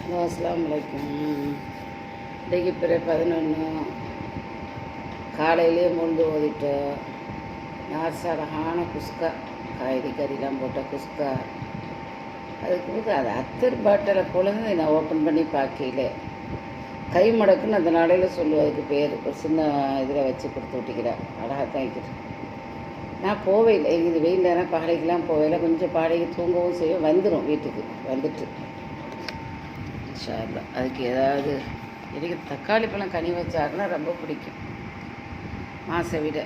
Hello, அஸ்ஸலாமு அலைக்கும். இன்றைக்கு பிற 11 காலையிலே மூழ்கு ஓதிட்டோம். நார்சடகான குஸ்கா, காய்கறி கறிலாம் போட்ட குஸ்கா. அதுக்கு போது அது அத்தர் பாட்டிலை குழந்தை நான் ஓப்பன் பண்ணி பார்க்கல. கை மடக்குன்னு அந்த நாளையில் சொல்லுவோம். அதுக்கு பேர் ஒரு சின்ன இதில் வச்சு கொடுத்து விட்டிக்கிறேன். அழகாக வைக்கிட்டு நான் போவையில் இது வெயில் நேரம் பாடைக்கெலாம் போவையில் கொஞ்சம் பாடைக்கு தூங்கவும் செய்யும். வந்துடும் வீட்டுக்கு வந்துட்டு ஷார்லா. அதுக்கு ஏதாவது எனக்கு தக்காளி பழம் கனி வச்சாக்குன்னா ரொம்ப பிடிக்கும். மாசை விட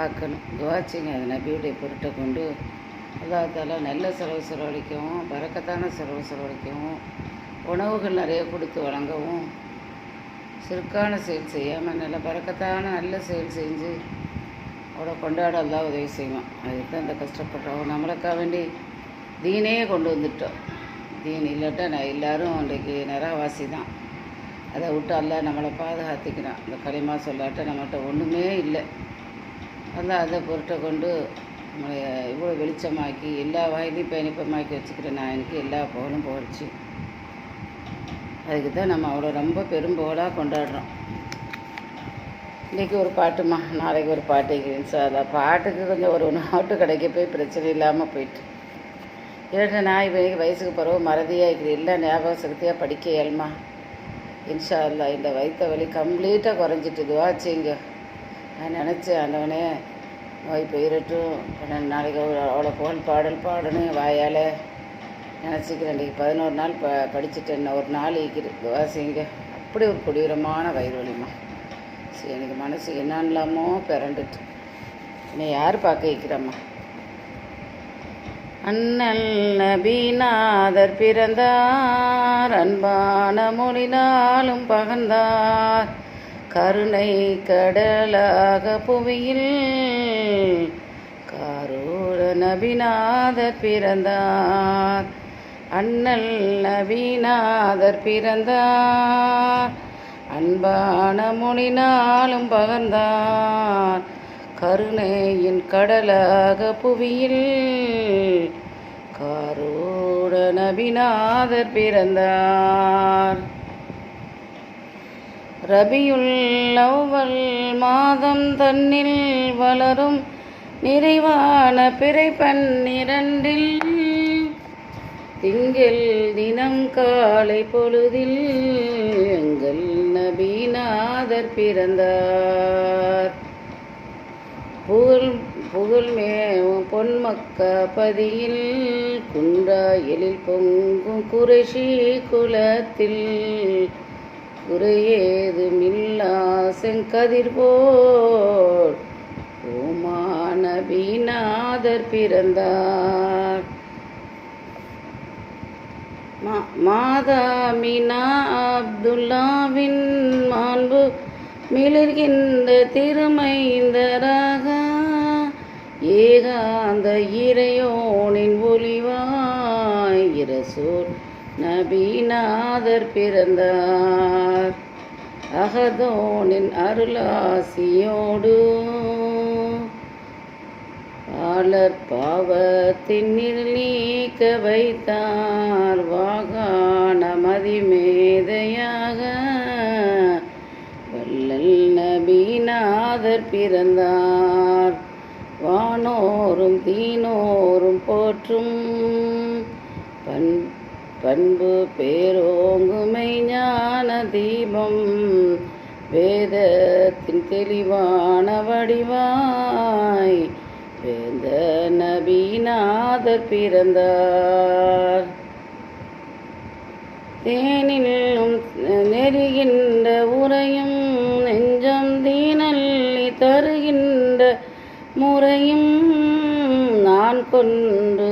ஆக்கணும். துவாச்சிங்க அது நபியுடைய பொருட்டை கொண்டு அல்லாஹ்தாலா நல்ல செலவழிக்கவும் பரக்கத்தான செலவழிக்கவும் உணவுகள் நிறைய கொடுத்து வழங்கவும் சிறுக்கான செயல் செய்யாமல் நல்ல பரக்கத்தான நல்ல செயல் செஞ்சு அவளை கொண்டாட எல்லாம் உதவி செய்வோம். அதுக்கு தான் இந்த கஷ்டப்படுறோம். நம்மளுக்காக வேண்டி தீனையே கொண்டு வந்துட்டோம். தீன் இல்லாட்டா நான் எல்லோரும் அன்றைக்கு நிறவாசி தான். அதை விட்டு எல்லாம் நம்மளை பாதுகாத்துக்கிறான். இந்த களிமா சொல்லாட்ட நம்மகிட்ட ஒன்றுமே இல்லை. அதான் அதை பொருட்டை கொண்டு நம்மளை இவ்வளோ வெளிச்சமாக்கி எல்லா வாயிலையும் பயணிப்பமாக்கி வச்சுக்கிறேன். நான் எனக்கு எல்லா புகழும் புகழ்ச்சி. அதுக்கு தான் நம்ம அவ்வளோ ரொம்ப பெரும்புகழாக கொண்டாடுறோம். இன்றைக்கி ஒரு பாட்டுமா, நாளைக்கு ஒரு பாட்டு வைக்கிறேன் சார். பாட்டுக்கு கொஞ்சம் ஒரு நாட்டு கடைக்கு போய் பிரச்சனை இல்லாமல் போயிட்டு ஏன்னா நான் இப்போ வயசுக்கு பிறகு மறதியாக இருக்கிற எல்லா ஞாபக சக்தியாக படிக்க இயல்மா. இன்ஷா அல்லா இந்த வயிற்ற வலி கம்ப்ளீட்டாக குறைஞ்சிட்டு துவாச்சிங்க. நான் நினச்சேன் ஆண்டவனே நோய் போயிடட்டும், 12 நாளைக்கு அவ்வளோ புகழ் பாடல் பாடணும் வாயால் நினச்சிக்கிறேன். இன்றைக்கி 11 நாள் படிச்சுட்டேன். ஒரு நாள் இருக்கிறது துவாசிங்க. அப்படி ஒரு கொடூரமான வயிறு வலிமா. சரி, எனக்கு மனசு என்னல்லாமோ பிறண்டுட்டு என்னை யார் பார்க்க வைக்கிறம்மா. அண்ணல் நபிநாதர் பிறந்தார், அன்பான மொழினாலும் பகர்ந்தார், கருணை கடலாக புவியில் காரூர நபிநாதர் பிறந்தார். அண்ணல் நபிநாதர் பிறந்தார், அன்பான மொழினாலும் பகர்ந்தார், கருணையின் கடலாக புவியில் காரூர நபிநாதர் பிறந்தார். ரபியுல் அவ்வல் மாதம் தன்னில் வளரும் நிறைவான பிறை 12 திங்கள் தினம் காலை பொழுதில் எங்கள் நபிநாதர் பிறந்தார். புகழ்மேவும் பொன்மக்க பதியில் குன்றாயலில் பொங்கும் குறைஷி குலத்தில் குறையேதுமில்லா செங்கதிர் போல் ஓமா நபிநாதர் பிறந்தார். மாதாமினா அப்துல்லாவின் மாண்பு மிளர்கின்ற திருமைந்தராக ஏகாந்த இறையோனின் ஒளிவாய் இரசூல் நபிநாதர் பிறந்தார். அகதோனின் அருளாசியோடு ஆளர் பாவத்தின் நீக்க வைத்தார். வாகான மதிமேதையாக வள்ளல் நபிநாதர் பிறந்தார். வானோரும் தீனோரும் போற்றும் பண்பு பேரோங்குமை ஞான தீபம் வேதத்தின் தெளிவான வடிவாய் வேந்த நபிநாதர் பிறந்தார். தேனிலும் நெறிகின்ற உரையும் நெஞ்சம் தீனல்லி தருகின்ற முறையும் தான் கொண்டு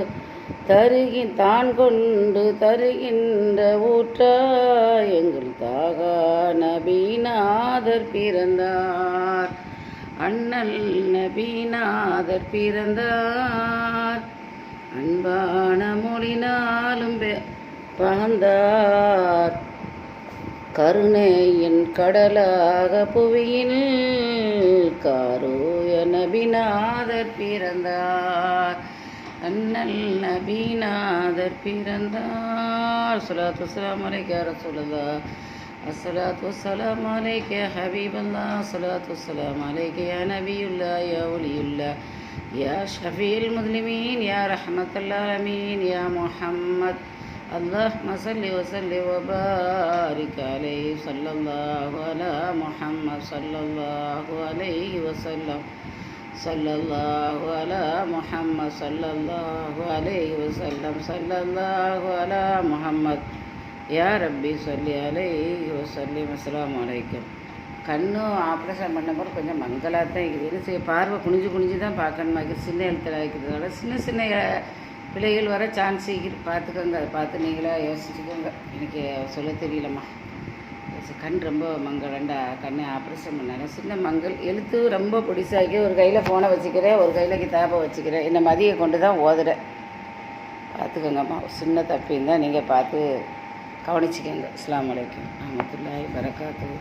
தருகின்ற ஊற்றா எங்கள் தாகா நபிநாதர் பிறந்தார். அண்ணல் நபிநாதர் பிறந்தார், அன்பான மொழினாலும் பகர்ந்தார், கருணையின் கடலாக புவியில் காரூய நபிநாதர் பிறந்தார். அண்ணல் நபீநாதர் பிறந்தார். ஸலாத்து வஸ்ஸலாமு அலைக்க யா ரசூலல்லாஹ். அஸ்ஸலாத்து வஸ்ஸலாமு அலைக்க யா ஹபீபல்லாஹ். ஸலாத்து வஸ்ஸலாமு அலைக்க யா நபியுல்லாஹ் யா வலியுல்லாஹ் யா ஷஃபீல் முஸ்லிமீன் யா ரஹ்மத்துல் ஆலமீன் யா முஹம்மத். அல்லாஹும்ம ஸல்லி வஸல்லிம் வபாரிக் அலைஹி ஸல்லல்லாஹு அலா முஹம்மத் ஸல்லல்லாஹு அலைஹி வஸல்லம் ஸல்லல்லாஹு அலா முஹம்மத் ஸல்லல்லாஹு அலைஹி வஸல்லம் ஸல்லல்லாஹு அலா முஹம்மத் யா ரப்பி ஸல்லி அலைஹி வஸல்லிம். அஸ்ஸலாமு அலைக்கும். கண்ணு ஆப்ரேஷன் பண்ணும்போது கொஞ்சம் மங்கலாக தான் இருக்குது. என்ன செய்ய, பார்வை குனிஞ்சு தான் பார்க்கணுமா இருக்குது. சின்ன எழுத்தில் இருக்கிறதுனால சின்ன பிள்ளைகள் வர சான்ஸ் இருக்குது. பார்த்துக்கோங்க. அதை பார்த்து நீங்களாக யோசிச்சுக்கோங்க. எனக்கு சொல்ல தெரியலம்மா. கண் ரொம்ப மங்களண்டா. கண்ணை ஆப்ரேஷன் பண்ணாலும் சின்ன மங்கள். எழுத்து ரொம்ப பிடிச்சாக்கி ஒரு கையில் ஃபோனை வச்சுக்கிறேன், ஒரு கையில் கிதாபை வச்சுக்கிறேன். இந்த மதியை கொண்டு தான் ஓதுறேன். பார்த்துக்கோங்கம்மா. சின்ன தப்பு இருந்தால் நீங்கள் பார்த்து கவனிச்சிக்கோங்க. அஸ்ஸலாமு அலைக்கும் வரஹ்மத்துல்லாஹி வபரகாத்துஹு.